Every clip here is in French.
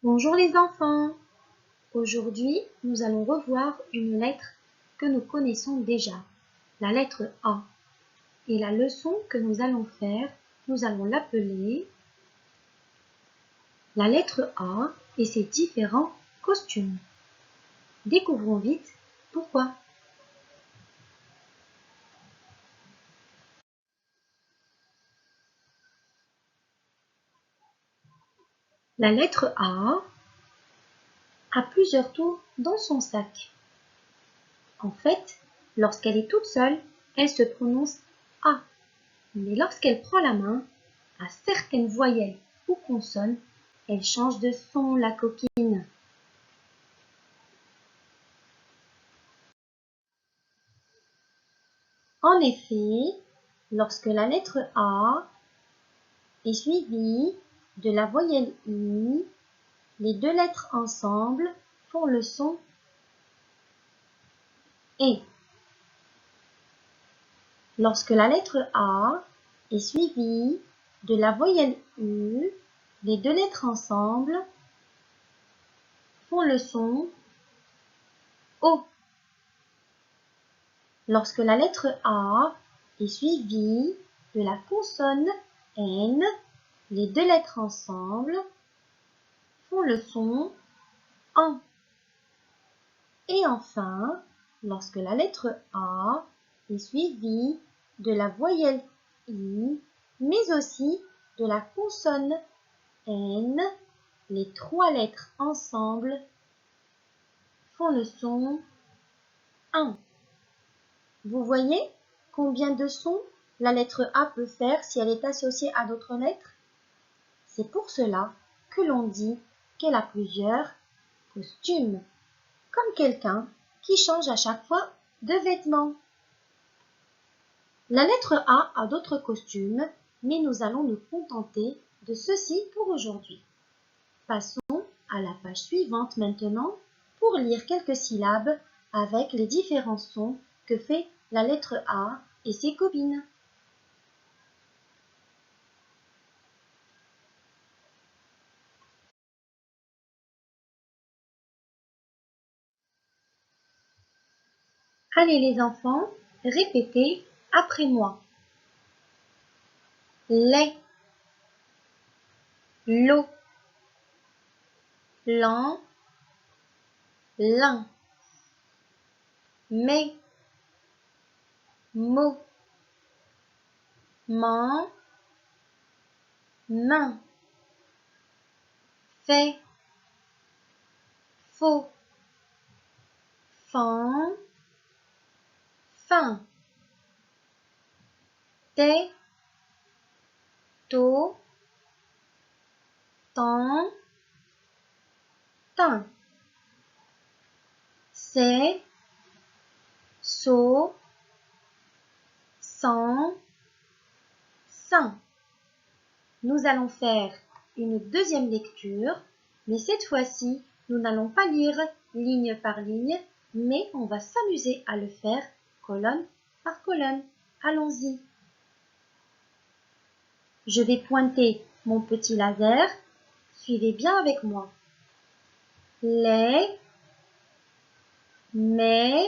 Bonjour les enfants! Aujourd'hui, nous allons revoir une lettre que nous connaissons déjà, la lettre A. Et la leçon que nous allons faire, nous allons l'appeler la lettre A et ses différents costumes. Découvrons vite pourquoi. La lettre A plusieurs tours dans son sac. En fait, lorsqu'elle est toute seule, elle se prononce A. Mais lorsqu'elle prend la main, à certaines voyelles ou consonnes, elle change de son, la coquine. En effet, lorsque la lettre A est suivie de la voyelle I, les deux lettres ensemble font le son E. Lorsque la lettre A est suivie de la voyelle U, les deux lettres ensemble font le son O. Lorsque la lettre A est suivie de la consonne N, les deux lettres ensemble font le son AN. Et enfin, lorsque la lettre A est suivie de la voyelle I, mais aussi de la consonne N, les trois lettres ensemble font le son AN. Vous voyez combien de sons la lettre A peut faire si elle est associée à d'autres lettres? C'est pour cela que l'on dit qu'elle a plusieurs costumes, comme quelqu'un qui change à chaque fois de vêtements. La lettre A a d'autres costumes, mais nous allons nous contenter de ceci pour aujourd'hui. Passons à la page suivante maintenant pour lire quelques syllabes avec les différents sons que fait la lettre A et ses copines. Allez les enfants, répétez après moi. Lait, l'eau, l'an, l'un, mais, mot, main, main, fait, faux, fin, fin, tes, tôt, temps, teint, c'est, so, sans, sein. Nous allons faire une deuxième lecture, mais cette fois-ci, nous n'allons pas lire ligne par ligne, mais on va s'amuser à le faire colonne par colonne. Allons-y. Je vais pointer mon petit laser. Suivez bien avec moi. Les, mais,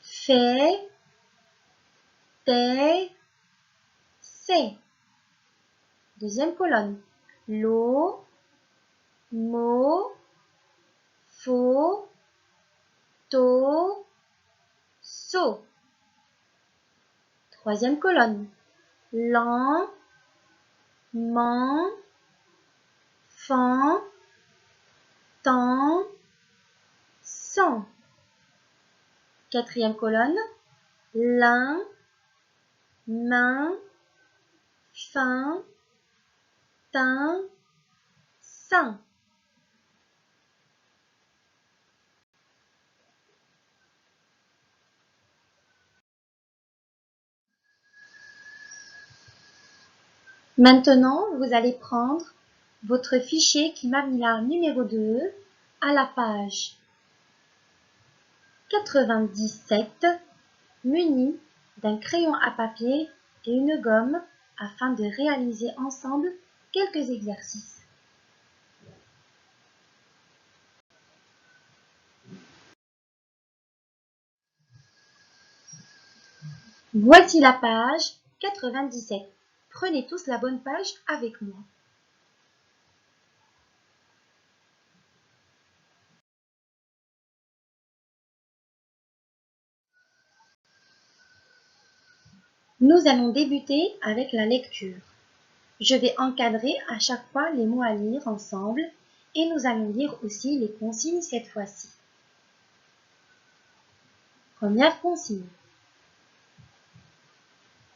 fait, tes, c'est. Deuxième colonne. L'eau, mot, faux, tôt, so. Troisième colonne. L'an, man, fin, temps, sans. Quatrième colonne. L'un, main, fin, teint, sein. Maintenant, vous allez prendre votre fichier qui m'a mis là numéro 2 à la page 97, muni d'un crayon à papier et une gomme afin de réaliser ensemble quelques exercices. Voici la page 97. Prenez tous la bonne page avec moi. Nous allons débuter avec la lecture. Je vais encadrer à chaque fois les mots à lire ensemble et nous allons lire aussi les consignes cette fois-ci. Première consigne.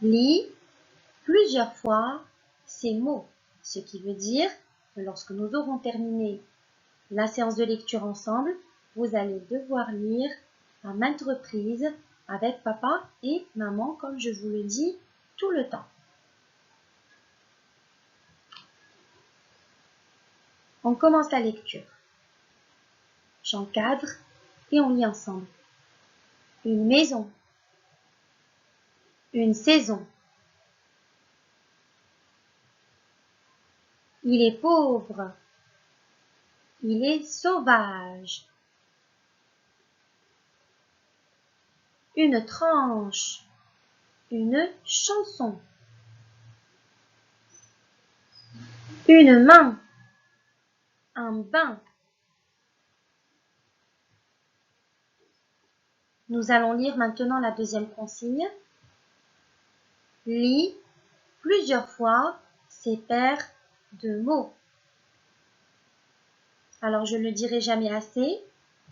Lis plusieurs fois ces mots, ce qui veut dire que lorsque nous aurons terminé la séance de lecture ensemble, vous allez devoir lire à maintes reprises avec papa et maman, comme je vous le dis tout le temps. On commence la lecture. J'encadre et on lit ensemble. Une maison. Une saison. Il est pauvre. Il est sauvage. Une tranche. Une chanson. Une main. Un bain. Nous allons lire maintenant la deuxième consigne. Lis plusieurs fois ces paires de mots. Alors je ne le dirai jamais assez,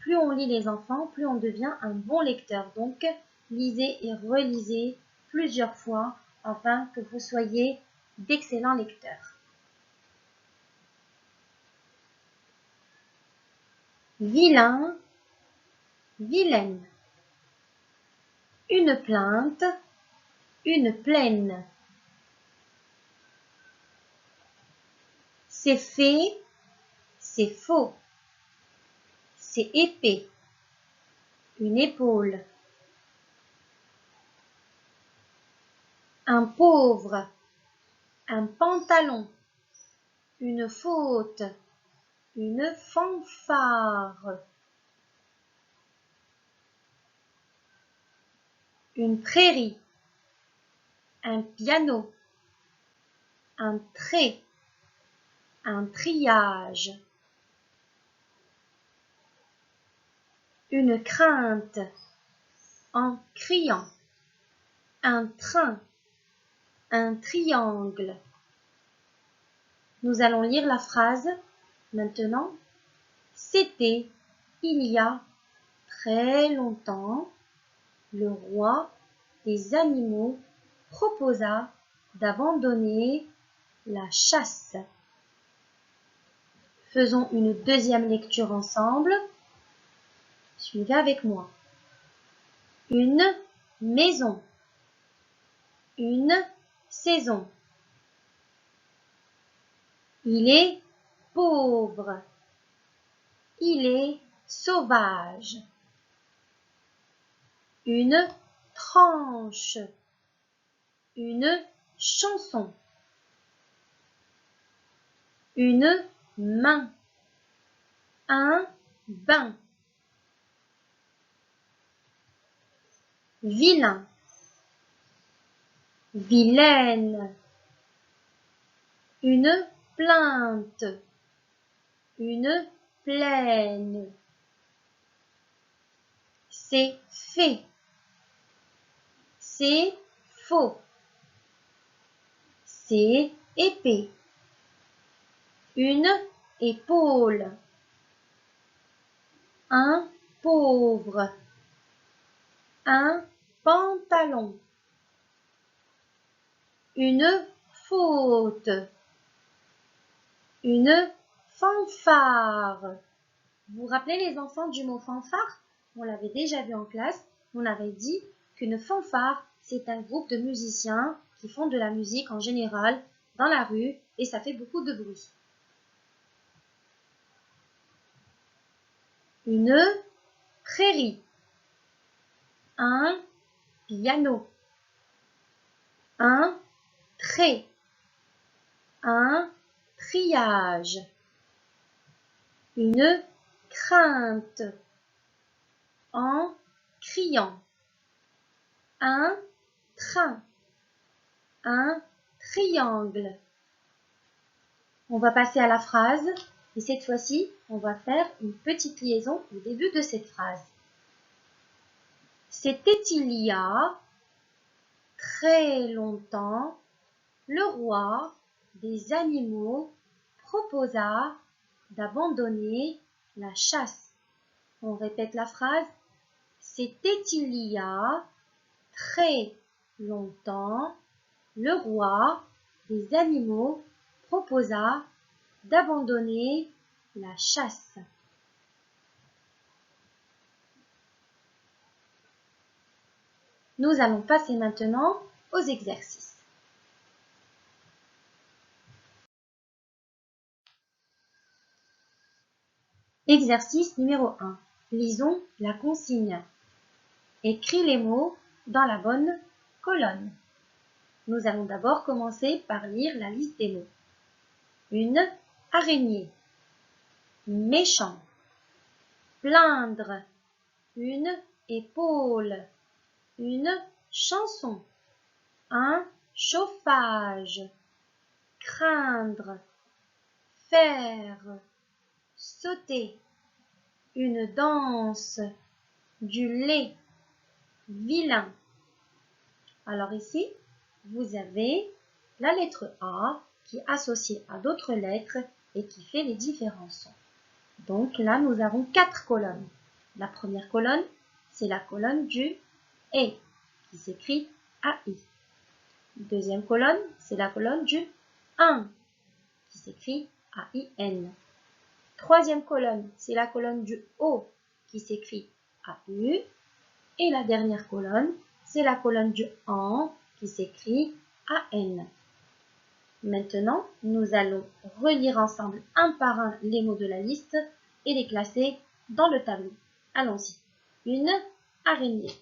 plus on lit les enfants, plus on devient un bon lecteur. Donc lisez et relisez plusieurs fois afin que vous soyez d'excellents lecteurs. Vilain, vilaine. Une plainte, une plaine. C'est fait, c'est faux. C'est épais, une épaule. Un pauvre, un pantalon, une faute, une fanfare. Une prairie, un piano, un trait, un triage. Une crainte, en criant, un train, un triangle. Nous allons lire la phrase maintenant. C'était il y a très longtemps, le roi des animaux proposa d'abandonner la chasse. Faisons une deuxième lecture ensemble. Suivez avec moi. Une maison. Une saison. Il est pauvre. Il est sauvage. Une tranche. Une chanson. Une main. Un bain. Vilain. Vilaine. Une plainte. Une plaine. C'est fait. C'est faux. C'est épais. Une épaule. Un pauvre. Un pantalon. Une faute. Une fanfare. Vous vous rappelez les enfants du mot fanfare? On l'avait déjà vu en classe. On avait dit qu'une fanfare, c'est un groupe de musiciens qui font de la musique en général dans la rue et ça fait beaucoup de bruit. Une prairie. Un piano. Un trait. Un triage. Une crainte. En criant. Un train. Un triangle. On va passer à la phrase et cette fois-ci, on va faire une petite liaison au début de cette phrase. C'était il y a très longtemps, le roi des animaux proposa d'abandonner la chasse. On répète la phrase. C'était il y a très longtemps, le roi des animaux proposa d'abandonner la chasse. Nous allons passer maintenant aux exercices. Exercice numéro 1. Lisons la consigne. Écris les mots dans la bonne colonne. Nous allons d'abord commencer par lire la liste des mots. Une araignée. Méchant. Plaindre. Une épaule. Une chanson. Un chauffage. Craindre. Faire. Sauter. Une danse. Du lait. Vilain. Alors ici, vous avez la lettre A qui est associée à d'autres lettres et qui fait les différents sons. Donc là, nous avons 4 colonnes. La première colonne, c'est la colonne du « E » qui s'écrit AI. Deuxième colonne, c'est la colonne du « 1 » qui s'écrit AIN. Troisième colonne, c'est la colonne du « O » qui s'écrit AU. Et la dernière colonne, c'est la colonne du « AN » qui s'écrit AN. Maintenant, nous allons relire ensemble un par un les mots de la liste et les classer dans le tableau. Allons-y. Une araignée.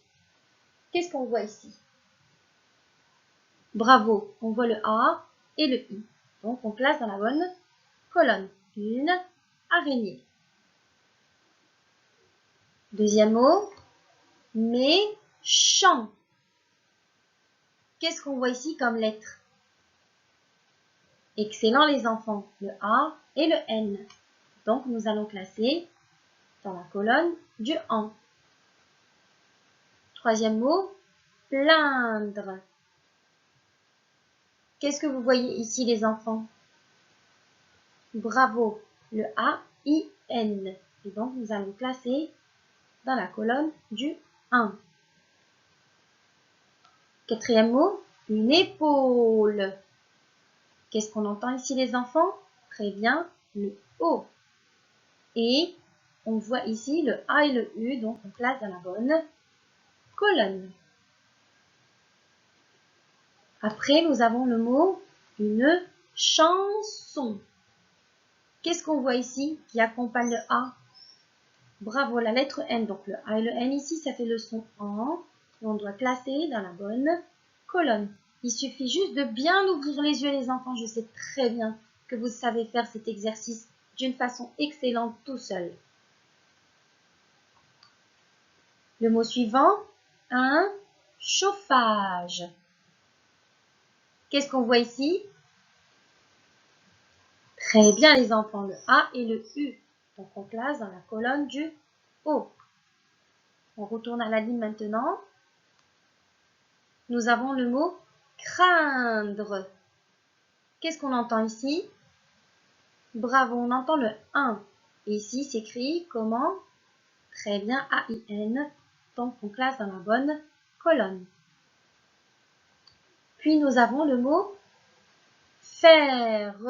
Qu'est-ce qu'on voit ici? Bravo, on voit le A et le I. Donc, on place dans la bonne colonne. Une araignée. Deuxième mot, méchant. Qu'est-ce qu'on voit ici comme lettre? Excellent les enfants, le A et le N. Donc nous allons classer dans la colonne du AN. Troisième mot, plaindre. Qu'est-ce que vous voyez ici les enfants? Bravo, le A-I-N. Et donc nous allons classer dans la colonne du 1. Quatrième mot, une épaule. Qu'est-ce qu'on entend ici les enfants? Très bien, le O. Et on voit ici le A et le U, donc on place dans la bonne colonne. Après, nous avons le mot une chanson. Qu'est-ce qu'on voit ici qui accompagne le A? Bravo, la lettre N. Donc le A et le N ici, ça fait le son en. Et on doit classer dans la bonne colonne. Il suffit juste de bien ouvrir les yeux les enfants. Je sais très bien que vous savez faire cet exercice d'une façon excellente tout seul. Le mot suivant, un chauffage. Qu'est-ce qu'on voit ici? Très bien les enfants, le A et le U. Donc on place dans la colonne du O. On retourne à la ligne maintenant. Nous avons le mot craindre. Qu'est-ce qu'on entend ici? Bravo, on entend le 1. Et ici s'écrit comment? Très bien, A-I-N. Donc on classe dans la bonne colonne. Puis nous avons le mot faire.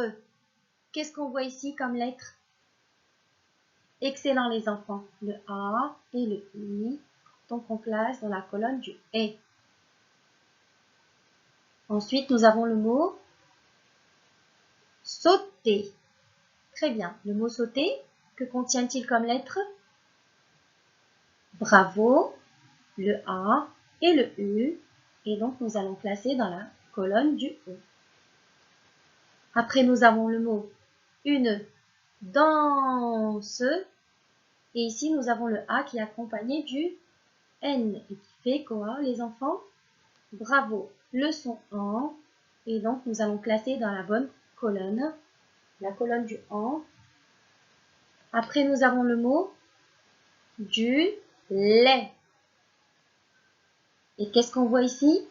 Qu'est-ce qu'on voit ici comme lettre? Excellent les enfants. Le A et le I. Donc on place dans la colonne du E. Ensuite, nous avons le mot sauter. Très bien. Le mot sauter, que contient-il comme lettre? Bravo, le A et le U. Et donc, nous allons classer dans la colonne du E. Après, nous avons le mot une danse. Et ici, nous avons le A qui est accompagné du N. Et qui fait quoi, les enfants? Bravo, le son en. Et donc, nous allons classer dans la bonne colonne, la colonne du en. Après, nous avons le mot du lait. Et qu'est-ce qu'on voit ici?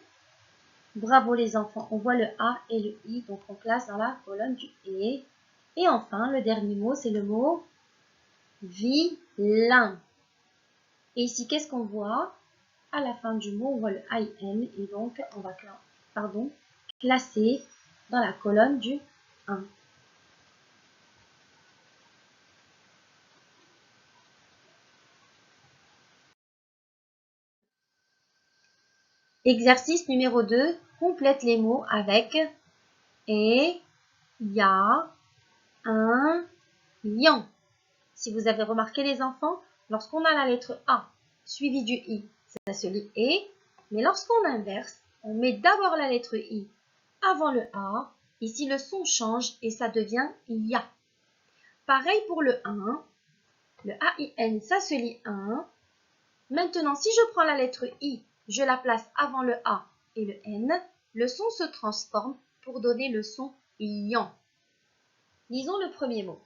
Bravo les enfants, on voit le A et le I, donc on classe dans la colonne du E. Et enfin, le dernier mot, c'est le mot vilain. Et ici, qu'est-ce qu'on voit? À la fin du mot, on voit le IN, et donc on va classer dans la colonne du 1. Exercice numéro 2, complète les mots avec et, ya, un, yan. Si vous avez remarqué les enfants, lorsqu'on a la lettre A suivie du I, ça se lit et, mais lorsqu'on inverse, on met d'abord la lettre I avant le A, ici le son change et ça devient ya. Pareil pour le 1, le AIN, ça se lit 1. Maintenant, si je prends la lettre I, je la place avant le A et le N, le son se transforme pour donner le son yan. Lisons le premier mot.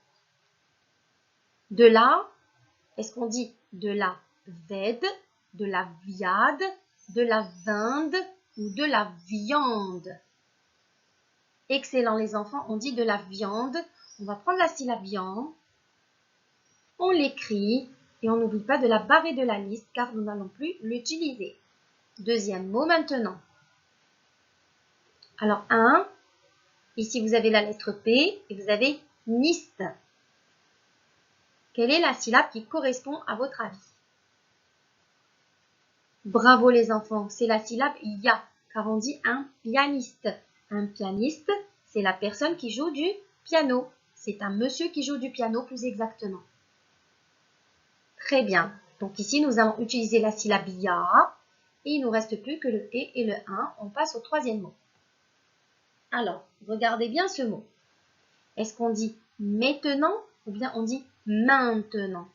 De la, est-ce qu'on dit de la vède, de la viande, de la vinde ou de la viande? Excellent les enfants, on dit de la viande. On va prendre la syllabe viande, on l'écrit et on n'oublie pas de la barrer de la liste car nous n'allons plus l'utiliser. Deuxième mot maintenant. Alors, 1, ici vous avez la lettre P et vous avez niste. Quelle est la syllabe qui correspond à votre avis? Bravo les enfants, c'est la syllabe ya, car on dit un pianiste. Un pianiste, c'est la personne qui joue du piano. C'est un monsieur qui joue du piano plus exactement. Très bien. Donc ici, nous allons utiliser la syllabe ya. Et il ne nous reste plus que le E et le 1. On passe au troisième mot. Alors, regardez bien ce mot. Est-ce qu'on dit maintenant ou bien on dit maintenant?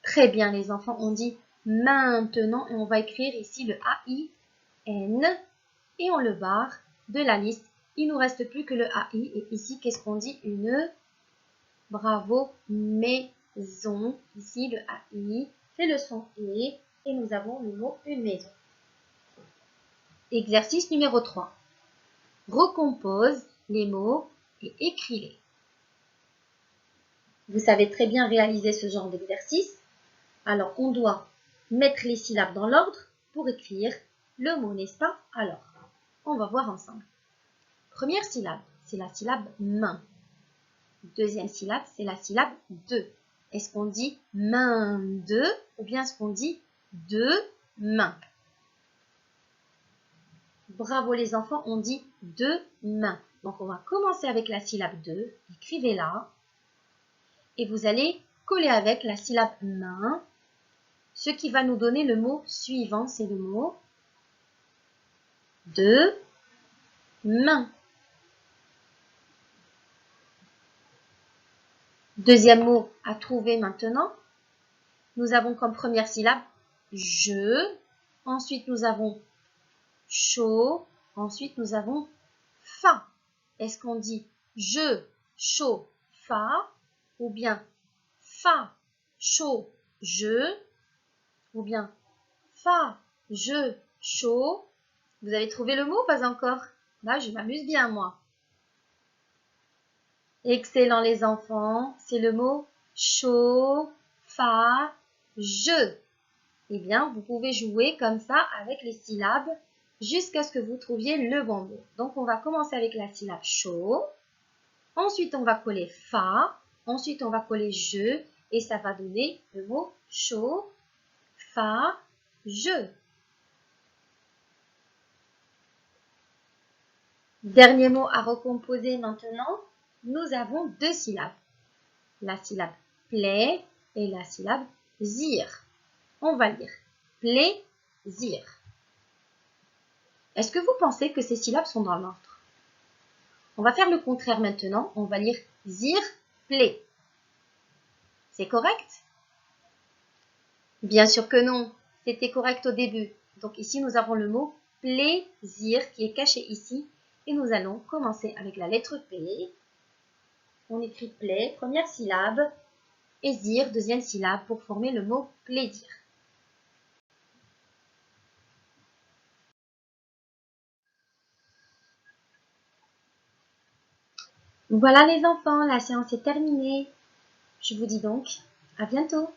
Très bien les enfants, on dit maintenant et on va écrire ici le A-I-N et on le barre de la liste. Il ne nous reste plus que le AI et ici, qu'est-ce qu'on dit? Une bravo maison. Ici, le AI, c'est le son E et nous avons le mot une maison. Exercice numéro 3. Recompose les mots et écris-les. Vous savez très bien réaliser ce genre d'exercice. Alors, on doit mettre les syllabes dans l'ordre pour écrire le mot, n'est-ce pas? Alors, on va voir ensemble. Première syllabe, c'est la syllabe main. Deuxième syllabe, c'est la syllabe de. Est-ce qu'on dit main de ou bien est-ce qu'on dit de main? Bravo les enfants, on dit de main. Donc on va commencer avec la syllabe de, écrivez-la. Et vous allez coller avec la syllabe main. Ce qui va nous donner le mot suivant, c'est le mot de main. Deuxième mot à trouver maintenant. Nous avons comme première syllabe je. Ensuite, nous avons chaud. Ensuite, nous avons fa. Est-ce qu'on dit je, chaud, fa? Ou bien fa, chaud, je? Ou bien fa, je, chaud? Vous avez trouvé le mot? Pas encore? Là, je m'amuse bien, moi. Excellent, les enfants. C'est le mot chaud, fa, je. Eh bien, vous pouvez jouer comme ça avec les syllabes jusqu'à ce que vous trouviez le bon mot. Donc, on va commencer avec la syllabe chaud. Ensuite, on va coller fa. Ensuite, on va coller je. Et ça va donner le mot chaud, fa, je. Dernier mot à recomposer maintenant. Nous avons deux syllabes. La syllabe plaît et la syllabe zir. On va lire plaisir. Est-ce que vous pensez que ces syllabes sont dans l'ordre? On va faire le contraire maintenant. On va lire zir, plaît. C'est correct? Bien sûr que non. C'était correct au début. Donc ici, nous avons le mot plaisir qui est caché ici. Et nous allons commencer avec la lettre P. On écrit play, première syllabe, et zir, deuxième syllabe, pour former le mot plaisir. Voilà les enfants, la séance est terminée. Je vous dis donc à bientôt.